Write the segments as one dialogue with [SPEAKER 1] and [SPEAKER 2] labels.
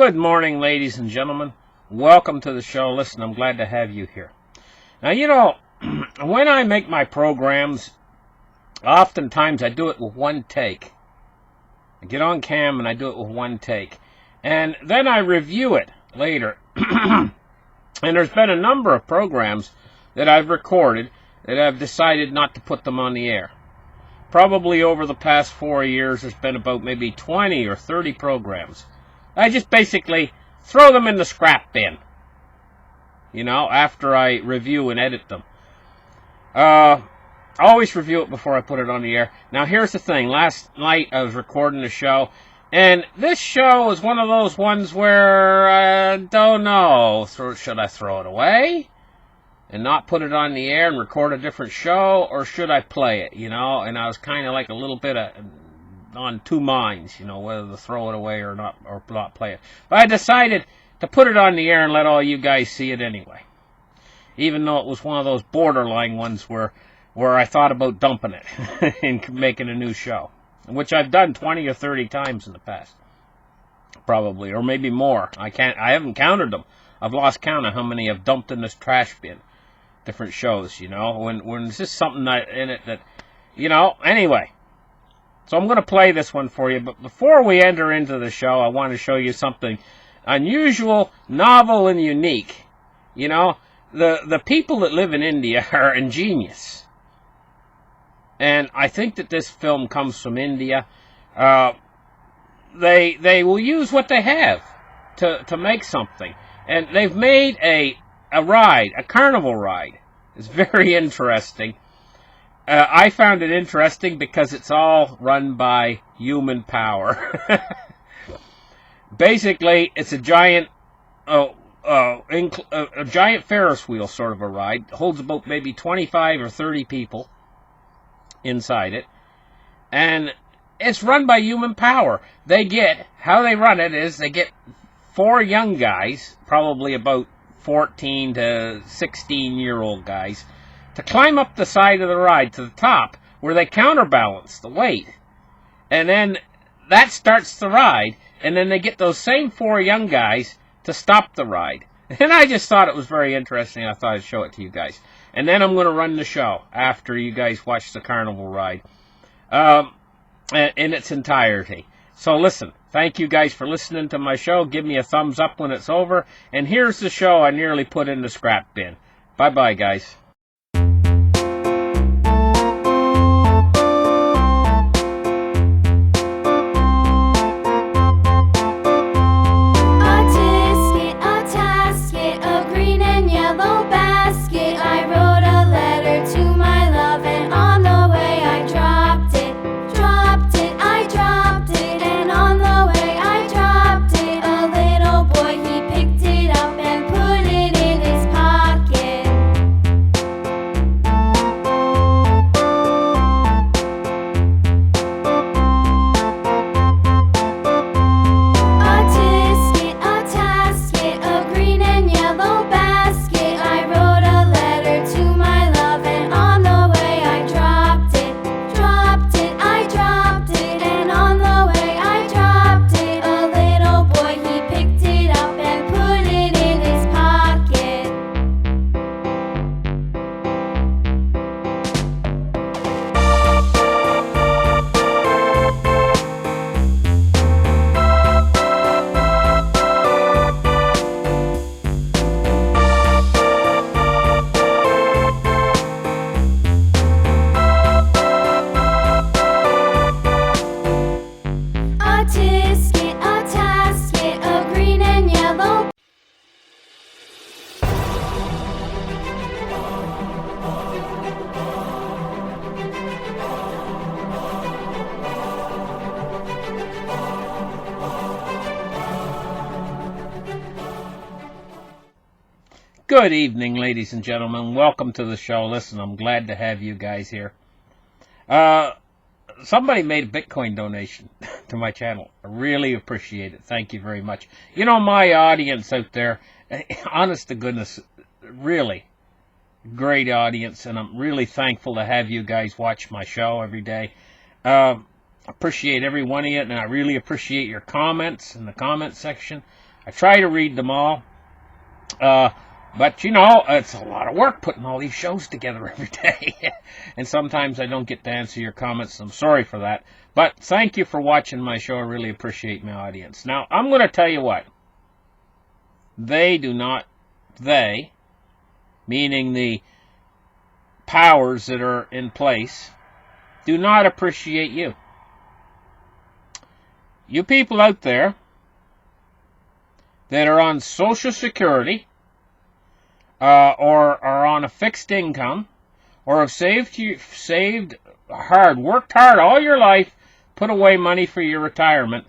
[SPEAKER 1] Good morning, ladies and gentlemen. Welcome to the show. Listen, I'm glad to have you here. Now, when I make my programs, oftentimes I do it with one take. I get on cam and I do it with one take. And then I review it later. And there's been a number of programs that I've recorded that I've decided not to put them on the air. Probably over the past 4 years, there's been about maybe 20 or 30 programs. I just basically throw them in the scrap bin, after I review and edit them. I always review it before I put it on the air. Now, here's the thing. Last night, I was recording the show, and this show is one of those ones where I don't know. Should I throw it away and not put it on the air and record a different show, or should I play it, And I was kind of like a little bit on two minds, whether to throw it away or not play it. But I decided to put it on the air and let all you guys see it anyway. Even though it was one of those borderline ones where I thought about dumping it and making a new show, which I've done 20 or 30 times in the past. Probably, or maybe more. I haven't counted them. I've lost count of how many I've dumped in this trash bin. Different shows, when there's just something in it that, anyway. So I'm going to play this one for you, but before we enter into the show, I want to show you something unusual, novel, and unique. The people that live in India are ingenious. And I think that this film comes from India. They will use what they have to make something. And they've made a ride, a carnival ride. It's very interesting. I found it interesting because it's all run by human power. Basically, it's a giant Ferris wheel sort of a ride. It holds about maybe 25 or 30 people inside it. And it's run by human power. How they run it is they get 4 young guys, probably about 14 to 16-year-old guys, to climb up the side of the ride to the top where they counterbalance the weight. And then that starts the ride, and then they get those same 4 young guys to stop the ride. And I just thought it was very interesting. I thought I'd show it to you guys. And then I'm going to run the show after you guys watch the carnival ride in its entirety. So listen, thank you guys for listening to my show. Give me a thumbs up when it's over. And here's the show I nearly put in the scrap bin. Bye-bye, guys. Good evening, ladies and gentlemen. Welcome to the show. Listen, I'm glad to have you guys here. Somebody made a Bitcoin donation to my channel. I really appreciate it. Thank you very much. My audience out there, honest to goodness, really great audience, and I'm really thankful to have you guys watch my show every day. Appreciate every one of you, and I really appreciate your comments in the comment section. I try to read them all. But, you know, it's a lot of work putting all these shows together every day. And sometimes I don't get to answer your comments. I'm sorry for that. But thank you for watching my show. I really appreciate my audience. Now, I'm going to tell you what. They, meaning the powers that are in place, do not appreciate you. You people out there that are on Social Security, or are on a fixed income, or have saved hard, worked hard all your life, put away money for your retirement,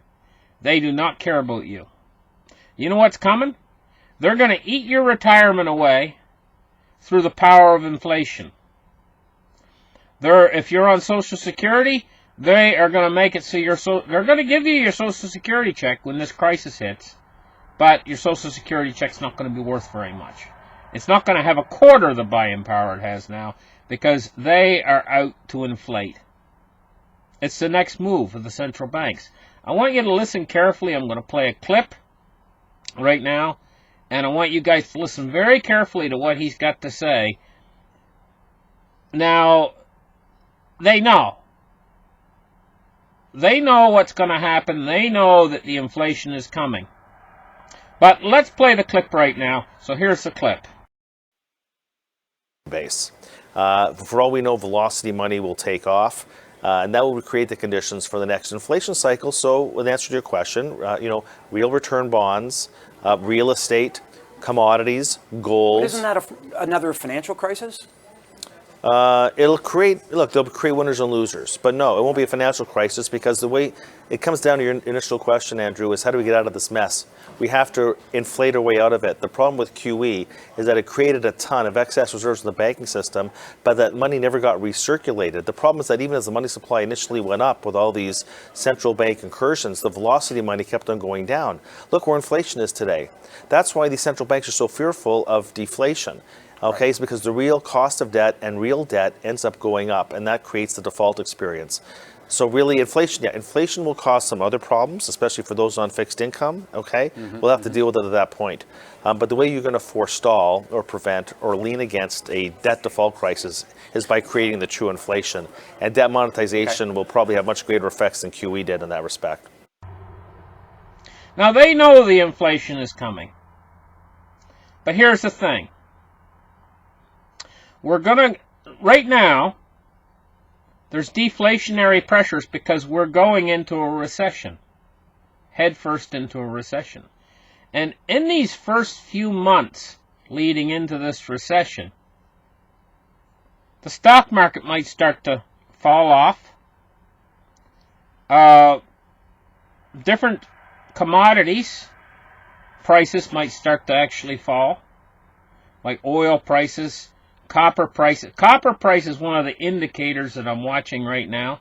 [SPEAKER 1] they do not care about you. You know what's coming? They're going to eat your retirement away through the power of inflation. If you're on Social Security, they are going to make it so they're going to give you your Social Security check when this crisis hits, but your Social Security check's not going to be worth very much. It's not going to have a quarter of the buying power it has now because they are out to inflate. It's the next move of the central banks. I want you to listen carefully. I'm going to play a clip right now, and I want you guys to listen very carefully to what he's got to say. Now, they know. They know what's going to happen. They know that the inflation is coming. But let's play the clip right now. So here's the clip.
[SPEAKER 2] Base. For all we know, velocity money will take off, and that will create the conditions for the next inflation cycle. So, in answer to your question, real return bonds, real estate, commodities, gold.
[SPEAKER 3] But isn't that another financial crisis?
[SPEAKER 2] They'll create winners and losers, but no, it won't be a financial crisis because the way it comes down to your initial question, Andrew, is how do we get out of this mess? We have to inflate our way out of it. The problem with QE is that it created a ton of excess reserves in the banking system, but that money never got recirculated. The problem is that even as the money supply initially went up with all these central bank incursions, the velocity of money kept on going down. Look where inflation is today. That's why these central banks are so fearful of deflation. Okay, it's because the real cost of debt and real debt ends up going up, and that creates the default experience. So really, inflation will cause some other problems, especially for those on fixed income, okay? We'll have to deal with it at that point. But the way you're going to forestall or prevent or lean against a debt default crisis is by creating the true inflation. And debt monetization will probably have much greater effects than QE did in that respect.
[SPEAKER 1] Now, they know the inflation is coming. But here's the thing. Right now, there's deflationary pressures because we're going into a recession. Head first into a recession. And in these first few months leading into this recession, the stock market might start to fall off. Different commodities prices might start to actually fall, like oil prices. Copper price. Copper price is one of the indicators that I'm watching right now.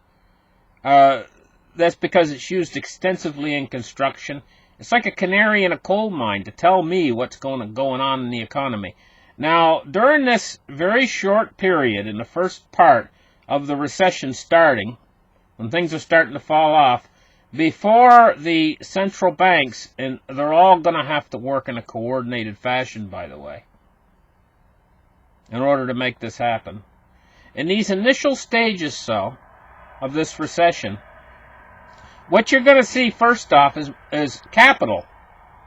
[SPEAKER 1] That's because it's used extensively in construction. It's like a canary in a coal mine to tell me what's going on in the economy. Now, during this very short period, in the first part of the recession starting, when things are starting to fall off, before the central banks, and they're all going to have to work in a coordinated fashion, by the way, in order to make this happen. In these initial stages, of this recession, what you're going to see first off is capital,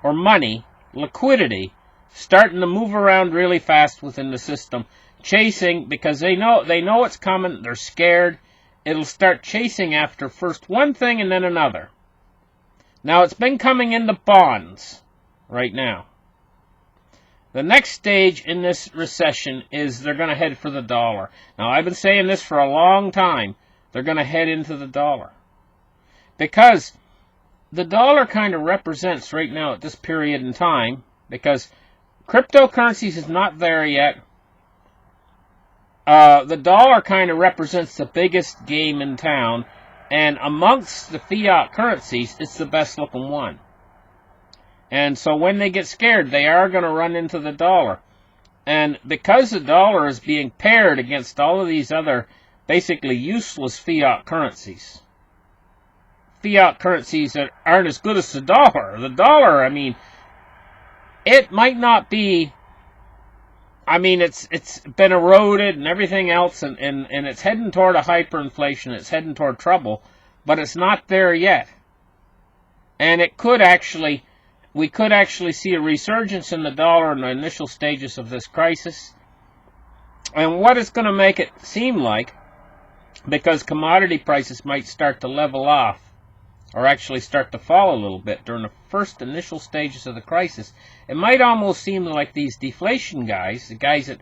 [SPEAKER 1] or money, liquidity, starting to move around really fast within the system, chasing, because they know it's coming, they're scared. It'll start chasing after first one thing and then another. Now, it's been coming into bonds right now. The next stage in this recession is they're going to head for the dollar. Now, I've been saying this for a long time. They're going to head into the dollar. Because the dollar kind of represents right now at this period in time, because cryptocurrencies is not there yet. The dollar kind of represents the biggest game in town, and amongst the fiat currencies, it's the best looking one. And so when they get scared, they are going to run into the dollar. And because the dollar is being paired against all of these other basically useless fiat currencies that aren't as good as the dollar. The dollar, I mean, it might not be. I mean, it's been eroded and everything else, and it's heading toward a hyperinflation. It's heading toward trouble, but it's not there yet. And we could actually see a resurgence in the dollar in the initial stages of this crisis. And what it's going to make it seem like, because commodity prices might start to level off, or actually start to fall a little bit during the first initial stages of the crisis, it might almost seem like these deflation guys, the guys that,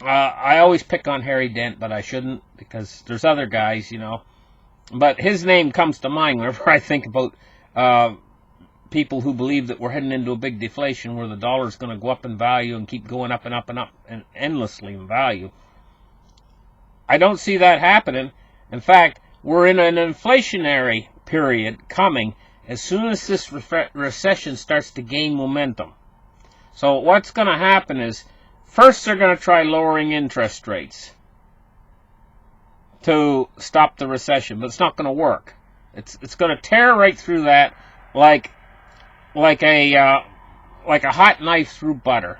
[SPEAKER 1] I always pick on Harry Dent, but I shouldn't, because there's other guys, but his name comes to mind whenever I think about people who believe that we're heading into a big deflation where the dollar is going to go up in value and keep going up and up and up and endlessly in value. I don't see that happening. In fact, we're in an inflationary period coming as soon as this recession starts to gain momentum. So what's going to happen is, first they're going to try lowering interest rates to stop the recession, but it's not going to work. It's going to tear right through that like a hot knife through butter.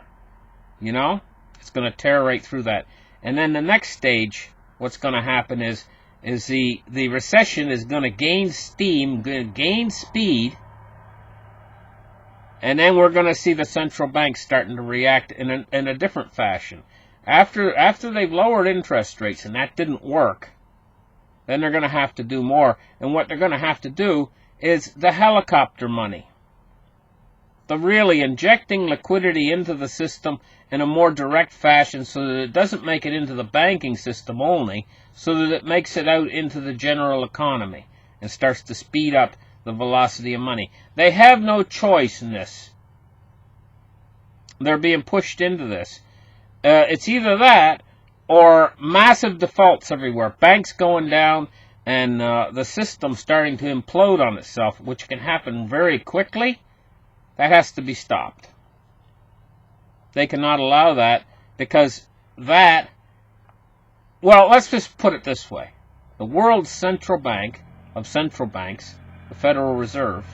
[SPEAKER 1] It's going to tear right through that. And then the next stage, what's going to happen is the recession is going to gain steam, going to gain speed, and then we're going to see the central banks starting to react in a different fashion. After they've lowered interest rates and that didn't work, then they're going to have to do more. And what they're going to have to do is the helicopter money. The really injecting liquidity into the system in a more direct fashion so that it doesn't make it into the banking system only, so that it makes it out into the general economy and starts to speed up the velocity of money. They have no choice in this. They're being pushed into this. It's either that or massive defaults everywhere, banks going down, and the system starting to implode on itself, which can happen very quickly. That has to be stopped. They cannot allow that, because that, well, let's just put it this way. The world's central bank of central banks, the Federal Reserve,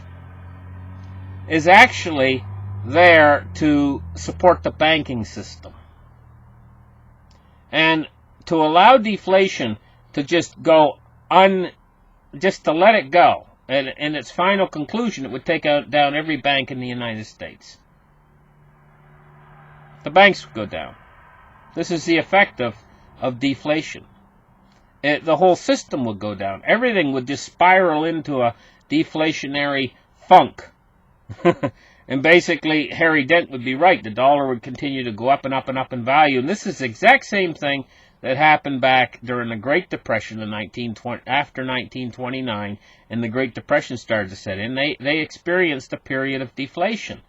[SPEAKER 1] is actually there to support the banking system. And to allow deflation to just go just to let it go, and in its final conclusion, it would take down every bank in the United States. The banks would go down. This is the effect of deflation. The whole system would go down. Everything would just spiral into a deflationary funk. And basically, Harry Dent would be right. The dollar would continue to go up and up and up in value. And this is the exact same thing that happened back during the Great Depression after 1929, and the Great Depression started to set in. They experienced a period of deflation.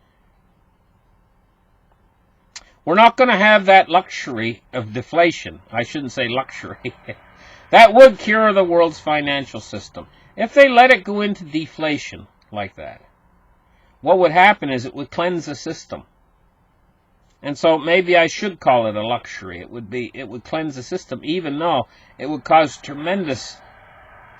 [SPEAKER 1] We're not going to have that luxury of deflation. I shouldn't say luxury. That would cure the world's financial system. If they let it go into deflation like that, what would happen is it would cleanse the system. And so maybe I should call it a luxury. It would cleanse the system, even though it would cause tremendous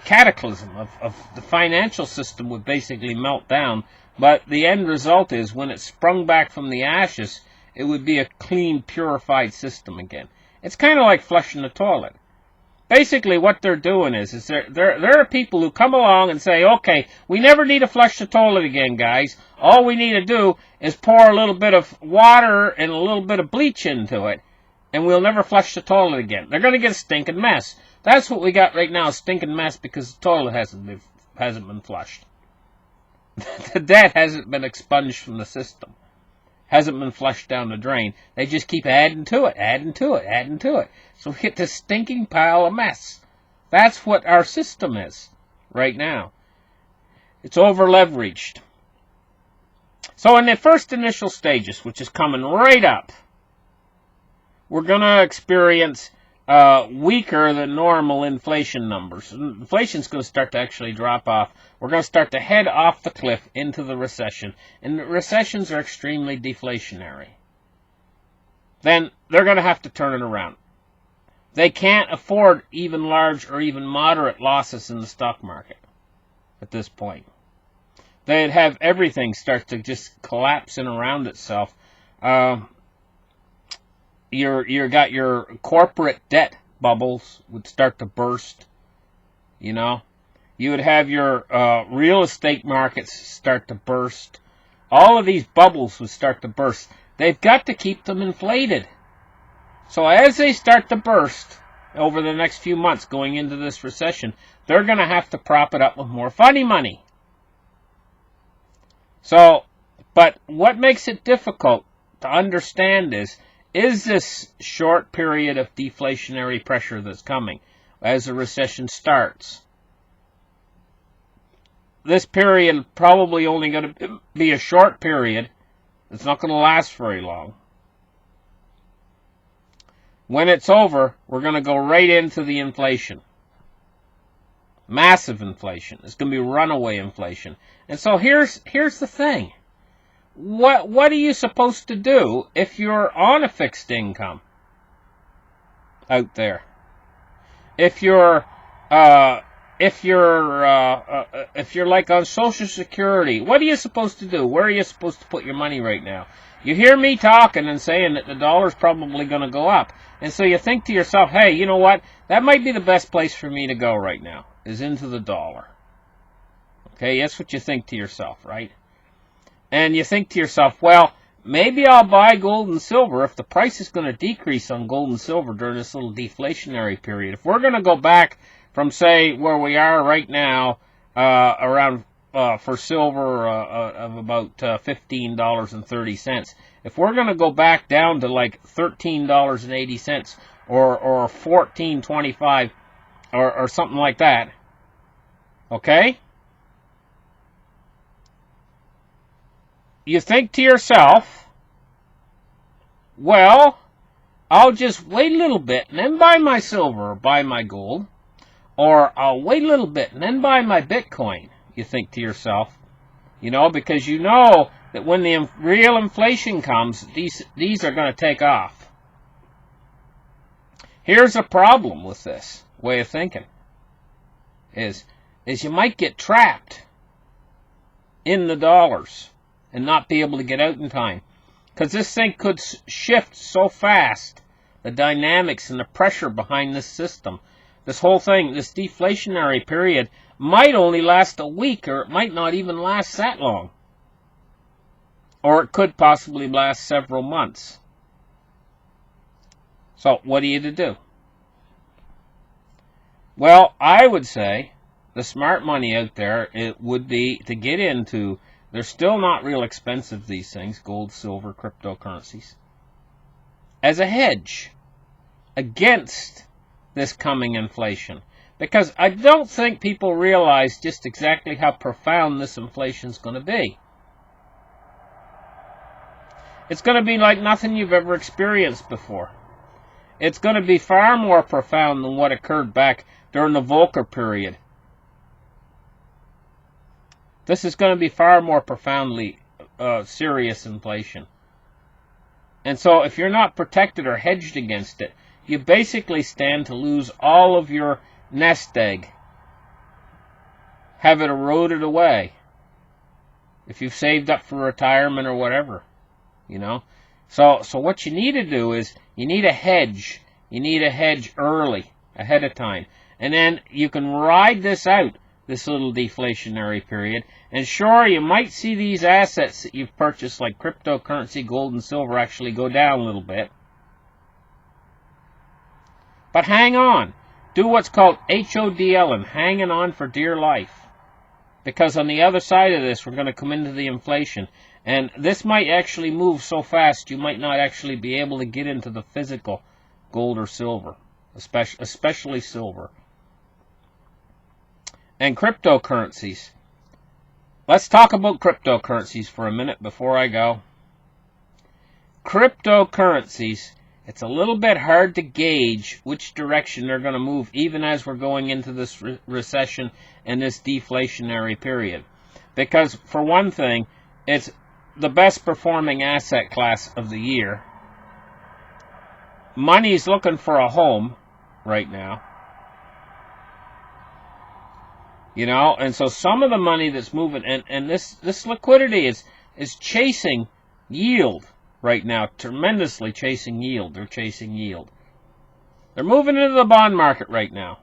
[SPEAKER 1] cataclysm of the financial system would basically melt down. But the end result is, when it sprung back from the ashes, it would be a clean, purified system again. It's kind of like flushing the toilet. Basically, what they're doing is there are people who come along and say, okay, we never need to flush the toilet again, guys. All we need to do is pour a little bit of water and a little bit of bleach into it, and we'll never flush the toilet again. They're going to get a stinking mess. That's what we got right now, a stinking mess, because the toilet hasn't been flushed. The debt hasn't been expunged from the system. Hasn't been flushed down the drain. They just keep adding to it, adding to it, adding to it. So we get this stinking pile of mess. That's what our system is right now. It's over-leveraged. So in the first initial stages, which is coming right up, we're going to experience weaker than normal inflation numbers. Inflation's going to start to actually drop off. We're going to start to head off the cliff into the recession. And recessions are extremely deflationary. Then they're going to have to turn it around. They can't afford even large or even moderate losses in the stock market at this point. they'd have everything start to just collapse in around itself. You got your corporate debt bubbles would start to burst. You know, you would have your real estate markets start to burst. All of these bubbles would start to burst. They've got to keep them inflated. So as they start to burst over the next few months going into this recession, they're going to have to prop it up with more funny money. So, but what makes it difficult to understand is this short period of deflationary pressure that's coming as the recession starts. This period probably only going to be a short period. It's not going to last very long. When it's over, we're going to go right into the inflation. Massive inflation. It's going to be runaway inflation. And so here's the thing. What are you supposed to do if you're on a fixed income out there? If you're like on Social Security, what are you supposed to do? Where are you supposed to put your money right now? You hear me talking and saying that the dollar's probably going to go up. And so you think to yourself, hey, you know what? That might be the best place for me to go right now, is into the dollar. Okay, that's what you think to yourself, right? And you think to yourself, well, maybe I'll buy gold and silver if the price is going to decrease on gold and silver during this little deflationary period. If we're going to go back from, say, where we are right now, around for silver of about $15.30. If we're going to go back down to like $13.80 or $14.25 or something like that, okay? You think to yourself, well, I'll just wait a little bit and then buy my silver or buy my gold, or I'll wait a little bit and then buy my Bitcoin. You think to yourself, you know, because you know that when the real inflation comes, these are going to take off. Here's a problem with this way of thinking, is you might get trapped in the dollars and not be able to get out in time. Because this thing could shift so fast, the dynamics and the pressure behind this system. This whole thing, this deflationary period, might only last a week, or it might not even last that long. Or it could possibly last several months. So, what are you to do? Well, I would say the smart money out there, it would be to get into. They're still not real expensive, these things, gold, silver, cryptocurrencies, as a hedge against this coming inflation. Because I don't think people realize just exactly how profound this inflation is going to be. It's going to be like nothing you've ever experienced before. It's going to be far more profound than what occurred back during the Volcker period. This is going to be far more profoundly serious inflation. And so if you're not protected or hedged against it, you basically stand to lose all of your nest egg. Have it eroded away. If you've saved up for retirement or whatever, you know. So what you need to do is you need a hedge. You need a hedge early, ahead of time. And then you can ride this out, this little deflationary period. And sure, you might see these assets that you've purchased, like cryptocurrency, gold, and silver, actually go down a little bit. But hang on. Do what's called HODL, and hanging on for dear life. Because on the other side of this, we're going to come into the inflation. And this might actually move so fast, you might not actually be able to get into the physical gold or silver, especially silver. And cryptocurrencies. Let's talk about cryptocurrencies for a minute before I go. Cryptocurrencies, it's a little bit hard to gauge which direction they're going to move, even as we're going into this recession and this deflationary period. Because, for one thing, it's the best performing asset class of the year. Money's looking for a home right now. You know, and so some of the money that's moving, and this liquidity is chasing yield right now, tremendously chasing yield. They're chasing yield. They're moving into the bond market right now.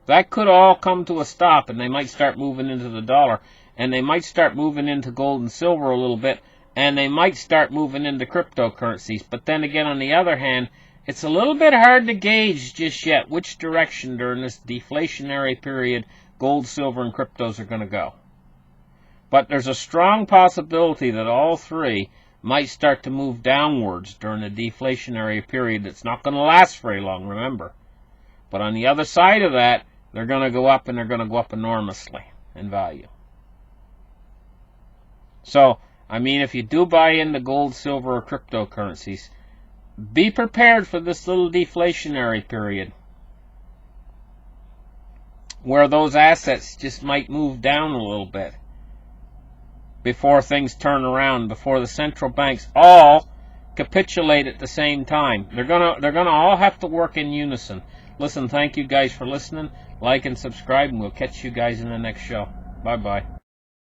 [SPEAKER 1] That could all come to a stop, and they might start moving into the dollar, and they might start moving into gold and silver a little bit, and they might start moving into cryptocurrencies. But then again, on the other hand, it's a little bit hard to gauge just yet which direction during this deflationary period gold, silver, and cryptos are going to go. But there's a strong possibility that all three might start to move downwards during a deflationary period that's not going to last very long, remember. But on the other side of that, they're going to go up, and they're going to go up enormously in value. So, I mean, if you do buy into gold, silver, or cryptocurrencies, be prepared for this little deflationary period where those assets just might move down a little bit before things turn around, before the central banks all capitulate at the same time. They're gonna all have to work in unison. Listen, thank you guys for listening. Like and subscribe, and we'll catch you guys in the next show. Bye-bye.